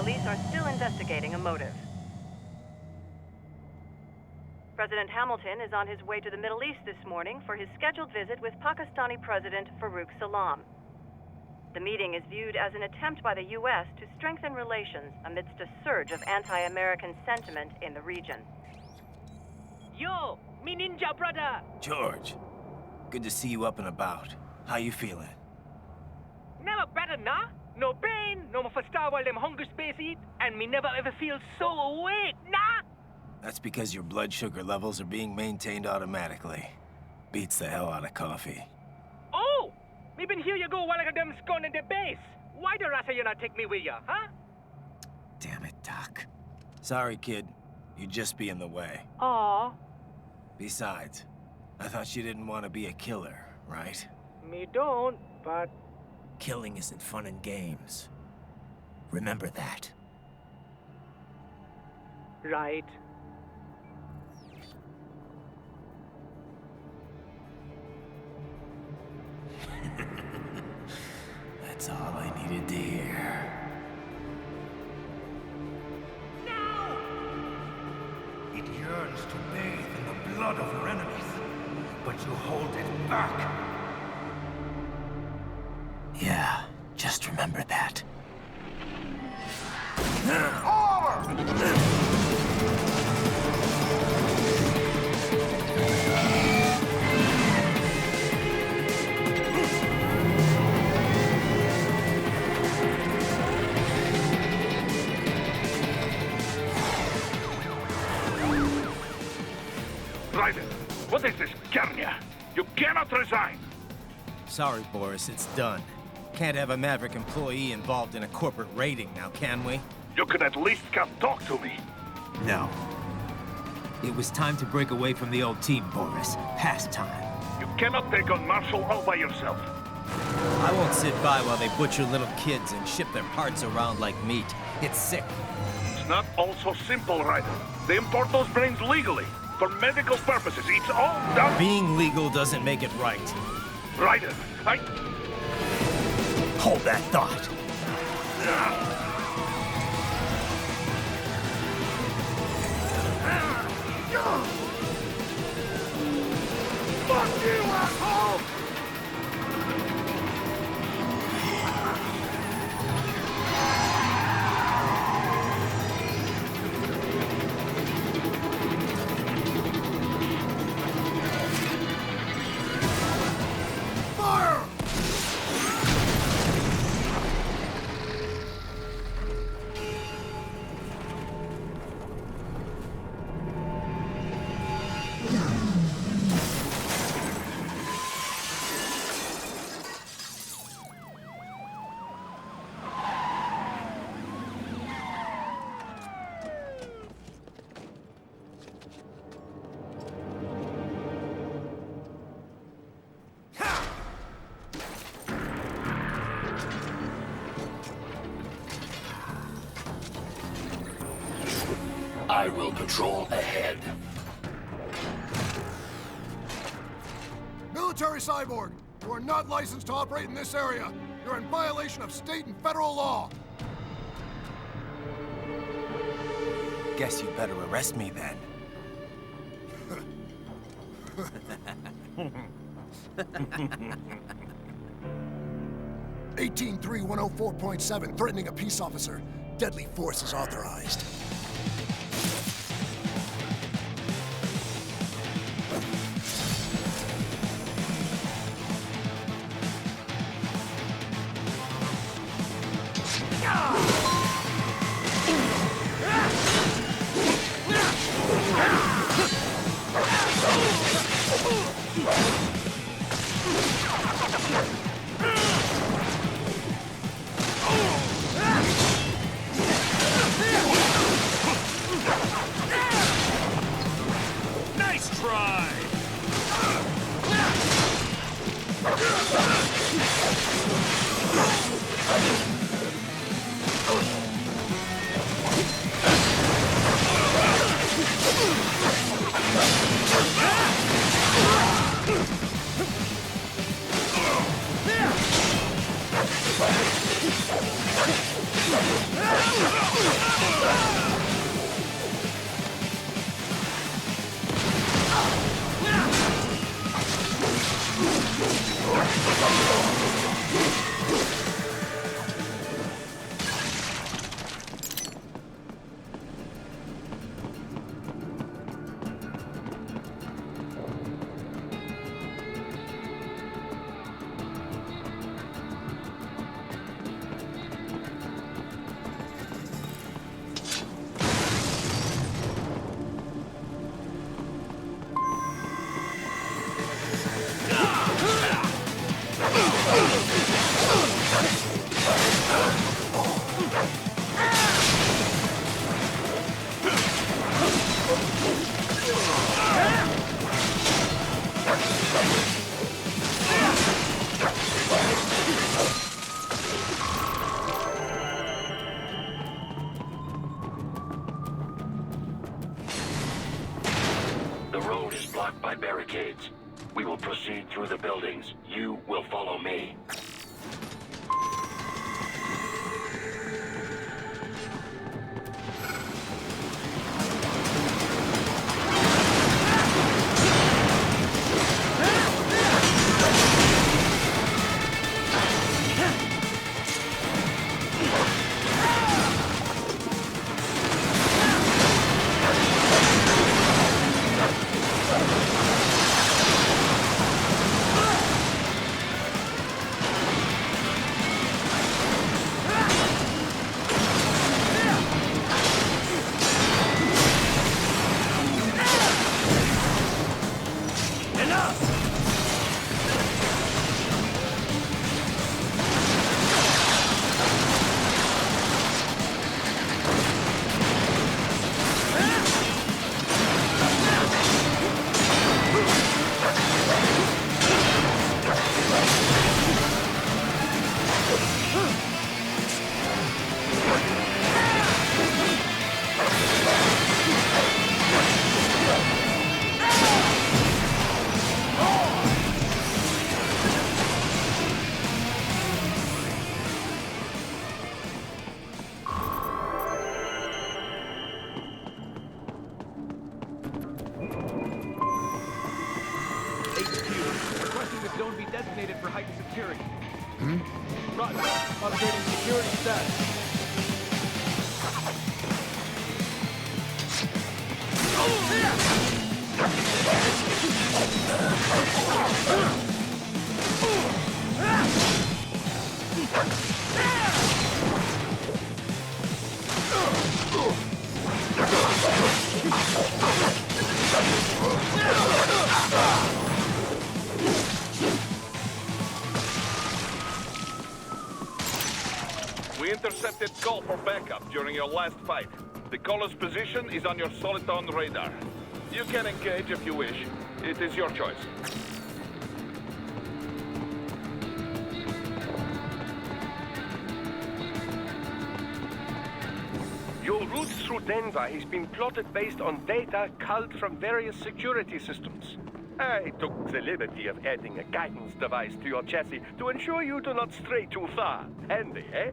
police are still investigating a motive. President Hamilton is on his way to the Middle East this morning for his scheduled visit with Pakistani President Farouk Salam. The meeting is viewed as an attempt by the U.S. to strengthen relations amidst a surge of anti-American sentiment in the region. Yo, me ninja brother! George, good to see you up and about. How you feeling? Never better, nah? No pain, no more star while them hunger space eat, and me never ever feel so awake, nah? That's because your blood sugar levels are being maintained automatically. Beats the hell out of coffee. Oh! Me been here you go while I got them scone in the base. Why the rasa you not take me with ya, huh? Damn it, Doc. Sorry, kid. You'd just be in the way. Aw. Besides, I thought you didn't want to be a killer, right? Me don't, but... Killing isn't fun and games. Remember that. Right. That's all I needed to hear. No! It yearns to bathe in the blood of your enemies, but you hold it back. Yeah, just remember that. Raiden, what is this, Garnia? You cannot resign! Sorry, Boris, it's done. Can't have a Maverick employee involved in a corporate raiding now, can we? You could at least come talk to me. No. It was time to break away from the old team, Boris. Past time. You cannot take on Marshall all by yourself. I won't sit by while they butcher little kids and ship their parts around like meat. It's sick. It's not all so simple, Raiden. They import those brains legally. For medical purposes, it's all done... Being legal doesn't make it right. Raiden, Hold that thought. Fuck you, asshole! Fire! I will patrol ahead. Military cyborg, you are not licensed to operate in this area. You're in violation of state and federal law. Guess you better arrest me then. 183-104.7, threatening a peace officer. Deadly force is authorized. The road is blocked by barricades. We will proceed through the buildings. You will follow me. Requesting the zone be designated for heightened security. Roger. Updating security status. We intercepted call for backup during your last fight. The caller's position is on your Soliton radar. You can engage if you wish. It is your choice. Your route through Denver has been plotted based on data culled from various security systems. I took the liberty of adding a guidance device to your chassis to ensure you do not stray too far. Handy, eh?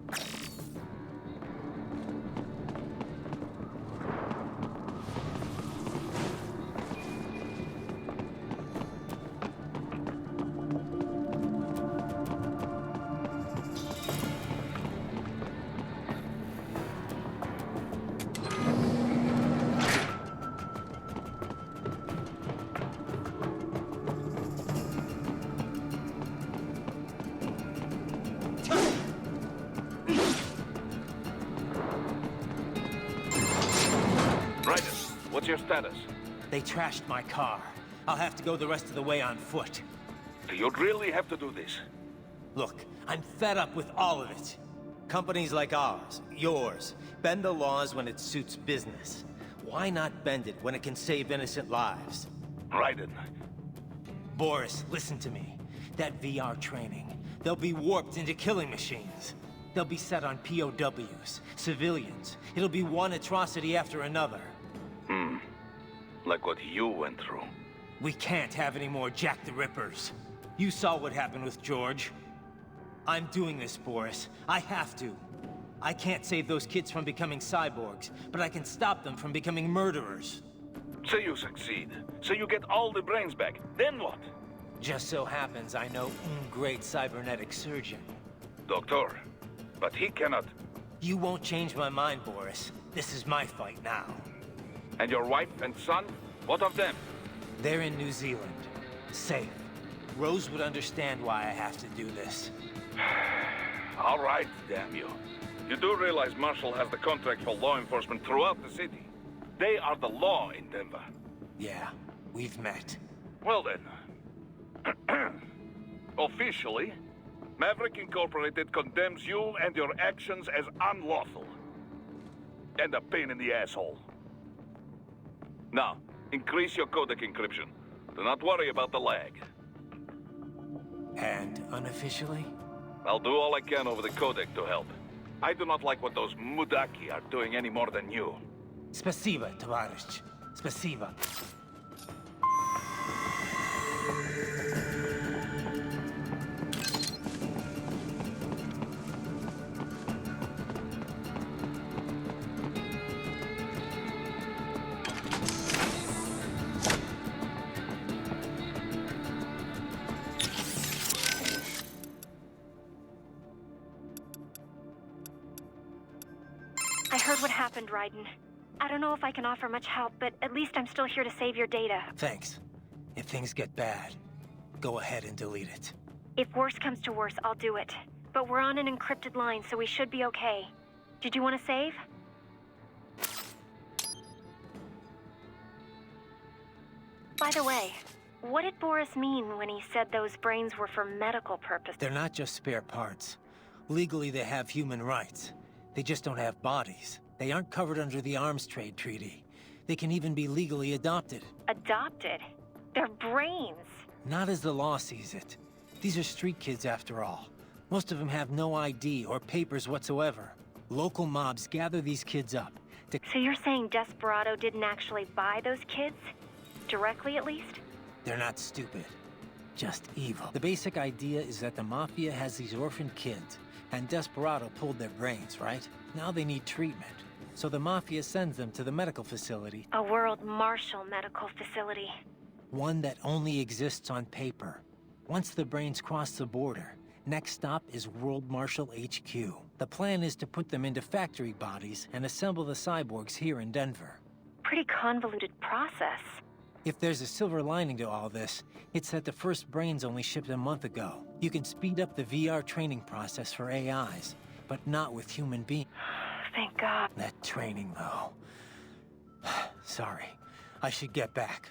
What's your status? They trashed my car. I'll have to go the rest of the way on foot. Do you really have to do this? Look, I'm fed up with all of it. Companies like ours, yours, bend the laws when it suits business. Why not bend it when it can save innocent lives? Raiden. Boris, listen to me. That VR training, they'll be warped into killing machines. They'll be set on POWs, civilians. It'll be one atrocity after another. Like what you went through. We can't have any more Jack the Rippers. You saw what happened with George. I'm doing this, Boris. I have to. I can't save those kids from becoming cyborgs, but I can stop them from becoming murderers. Say you succeed. Say you get all the brains back. Then what? Just so happens I know great cybernetic surgeon. Doctor. But he cannot. You won't change my mind, Boris. This is my fight now. And your wife and son? What of them? They're in New Zealand. Safe. Rose would understand why I have to do this. All right, damn you. You do realize Marshall has the contract for law enforcement throughout the city. They are the law in Denver. Yeah, we've met. Well then. Officially, Maverick Incorporated condemns you and your actions as unlawful. And a pain in the asshole. Now, increase your codec encryption. Do not worry about the lag. And unofficially? I'll do all I can over the codec to help. I do not like what those Mudaki are doing any more than you. Spasiba, Tovarищ. Spasiba. I heard what happened, Raiden. I don't know if I can offer much help, but at least I'm still here to save your data. Thanks. If things get bad, go ahead and delete it. If worse comes to worse, I'll do it. But we're on an encrypted line, so we should be okay. Did you want to save? By the way, what did Boris mean when he said those brains were for medical purposes? They're not just spare parts. Legally, they have human rights. They just don't have bodies. They aren't covered under the Arms Trade Treaty. They can even be legally adopted. Adopted? They're brains. Not as the law sees it. These are street kids after all. Most of them have no ID or papers whatsoever. Local mobs gather these kids up to... So you're saying Desperado didn't actually buy those kids? Directly, at least? They're not stupid. Just evil. The basic idea is that the Mafia has these orphaned kids, and Desperado pulled their brains, right? Now they need treatment. So the Mafia sends them to the medical facility. A World Marshal medical facility. One that only exists on paper. Once the brains cross the border, next stop is World Marshal HQ. The plan is to put them into factory bodies and assemble the cyborgs here in Denver. Pretty convoluted process. If there's a silver lining to all this, it's that the first brains only shipped a month ago. You can speed up the VR training process for AIs, but not with human beings. Thank God. That training, though. Sorry. I should get back.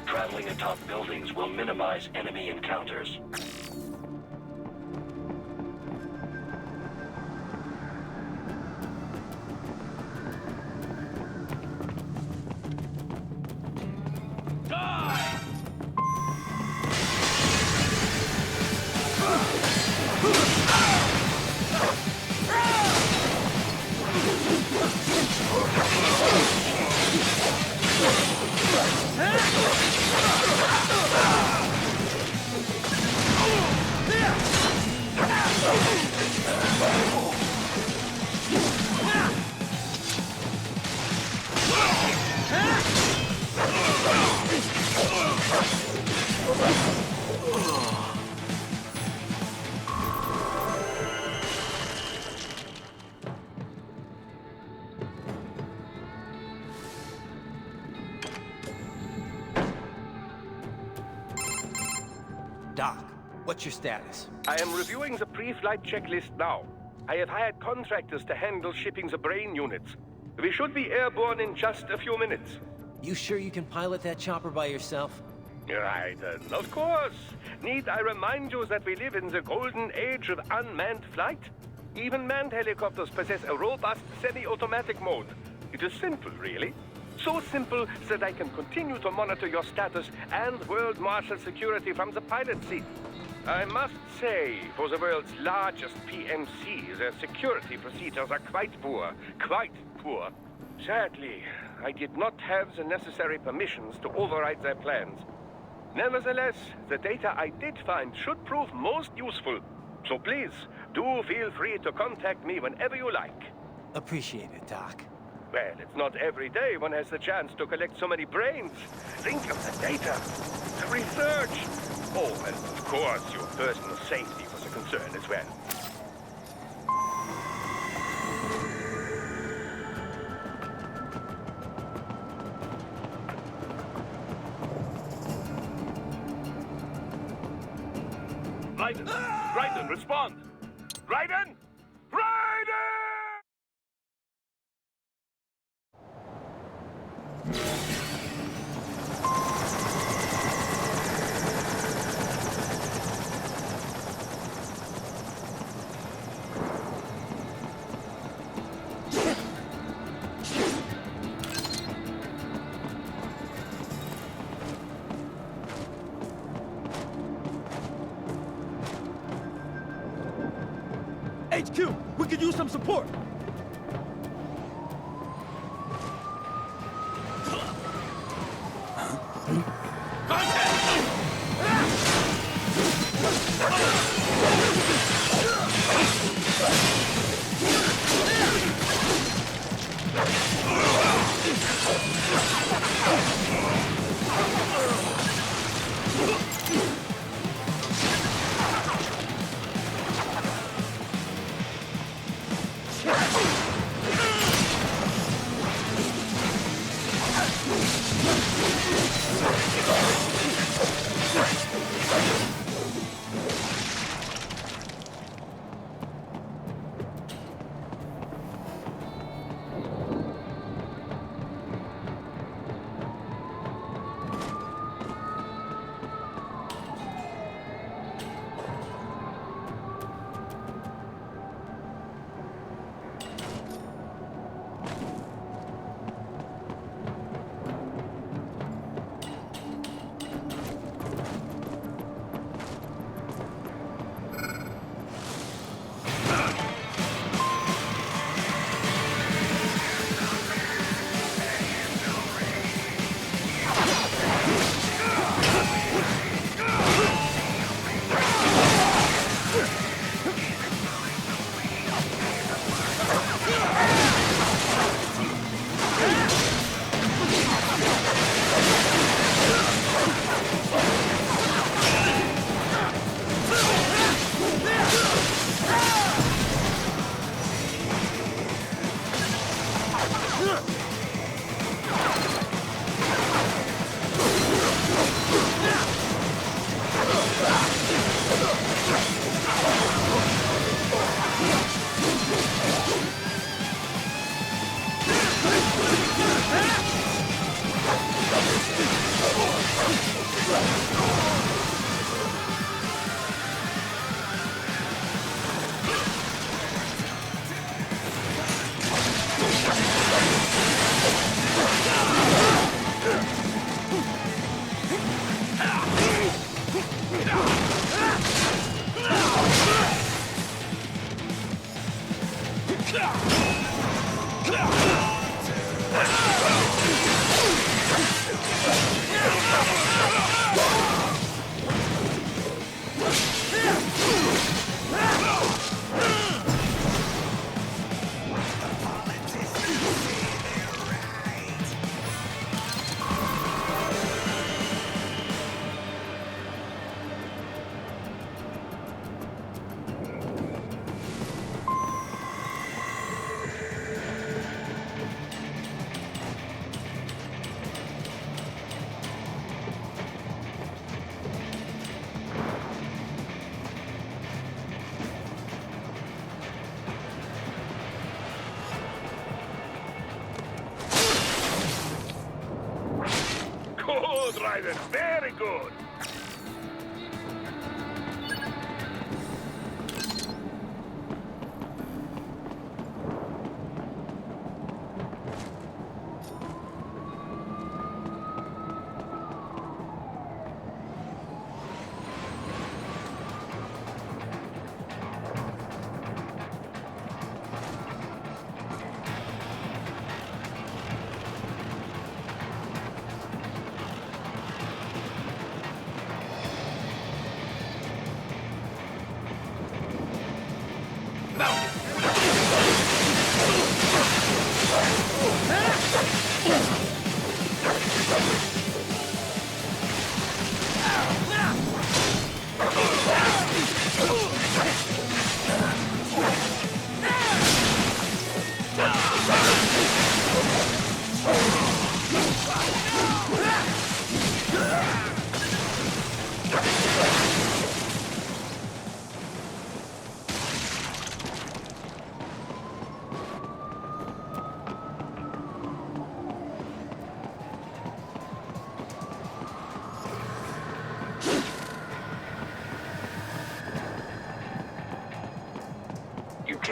Traveling atop buildings will minimize enemy encounters. Doc, what's your status? I am reviewing the pre-flight checklist now. I have hired contractors to handle shipping the brain units. We should be airborne in just a few minutes. You sure you can pilot that chopper by yourself? Right, of course. Need I remind you that we live in the golden age of unmanned flight? Even manned helicopters possess a robust semi-automatic mode. It is simple, really. So simple that I can continue to monitor your status and World Marshal security from the pilot seat. I must say, for the world's largest PMC, their security procedures are quite poor. Quite poor. Sadly, I did not have the necessary permissions to override their plans. Nevertheless, the data I did find should prove most useful. So please, do feel free to contact me whenever you like. Appreciate it, Doc. Well, it's not every day one has the chance to collect so many brains. Think of the data, the research. Oh, and of course, your personal safety was a concern as well. Raiden! Raiden, respond! Raiden! Raiden! HQ, we could use some support. Good, Raiden. Very good.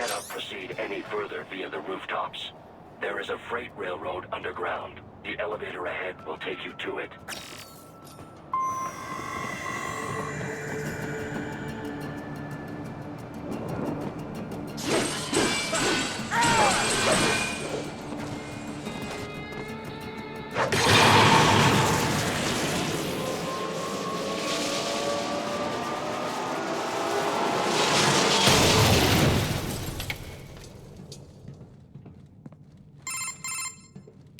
cannot proceed any further via the rooftops. There is a freight railroad underground. The elevator ahead will take you to it.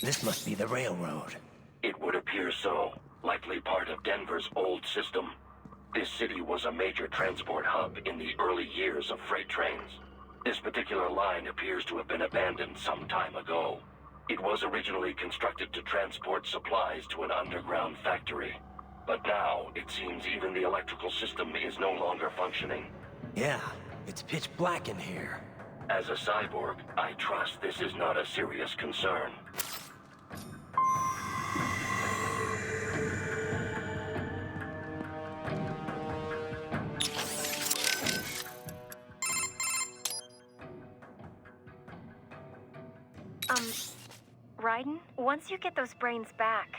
This must be the railroad. It would appear so. Likely part of Denver's old system. This city was a major transport hub in the early years of freight trains. This particular line appears to have been abandoned some time ago. It was originally constructed to transport supplies to an underground factory. But now, it seems even the electrical system is no longer functioning. Yeah, it's pitch black in here. As a cyborg, I trust this is not a serious concern. Raiden, once you get those brains back,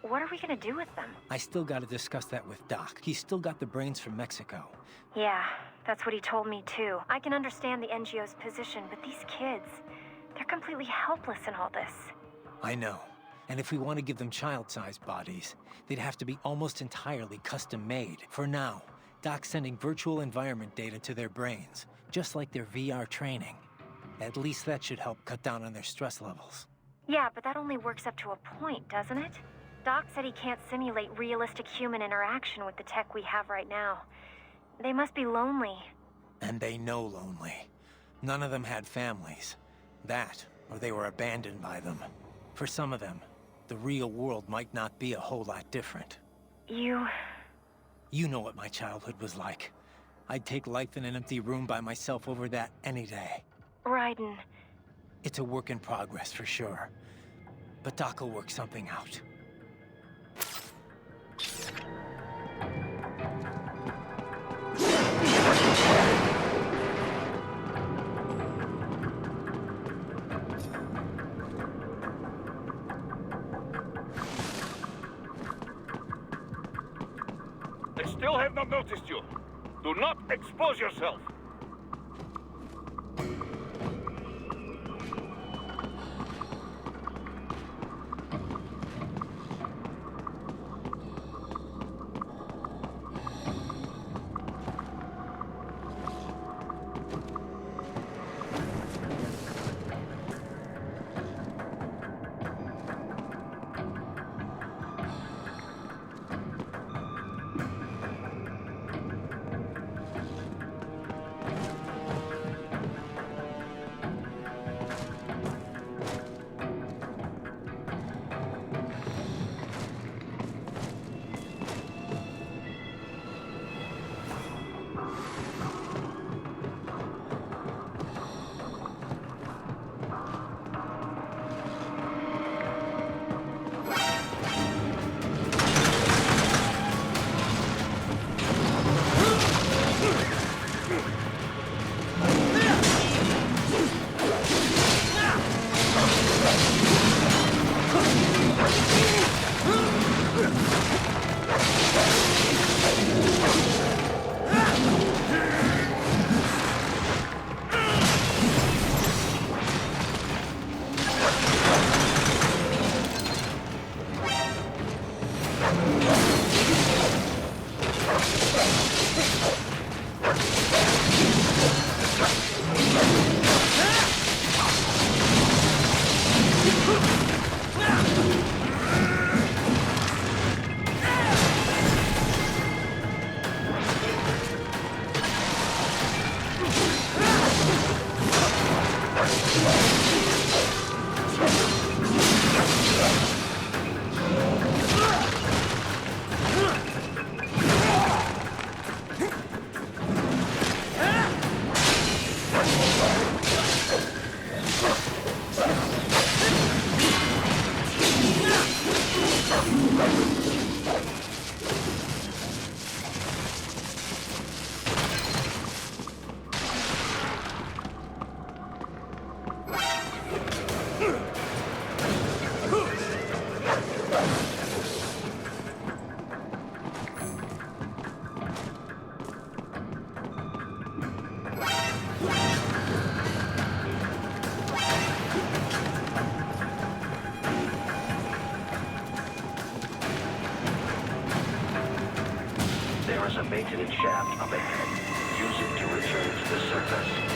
what are we gonna do with them? I still gotta discuss that with Doc. He's still got the brains from Mexico. Yeah, that's what he told me too. I can understand the NGO's position, but these kids, they're completely helpless in all this. I know. And if we want to give them child-sized bodies, they'd have to be almost entirely custom-made. For now, Doc's sending virtual environment data to their brains, just like their VR training. At least that should help cut down on their stress levels. Yeah, but that only works up to a point, doesn't it? Doc said he can't simulate realistic human interaction with the tech we have right now. They must be lonely. And they know lonely. None of them had families. That, or they were abandoned by them. For some of them, the real world might not be a whole lot different. You know what my childhood was like. I'd take life in an empty room by myself over that any day. Raiden. It's a work in progress, for sure. But Doc will work something out. I still have not noticed you. Do not expose yourself. There's a maintenance shaft up ahead. Use it to return to the surface.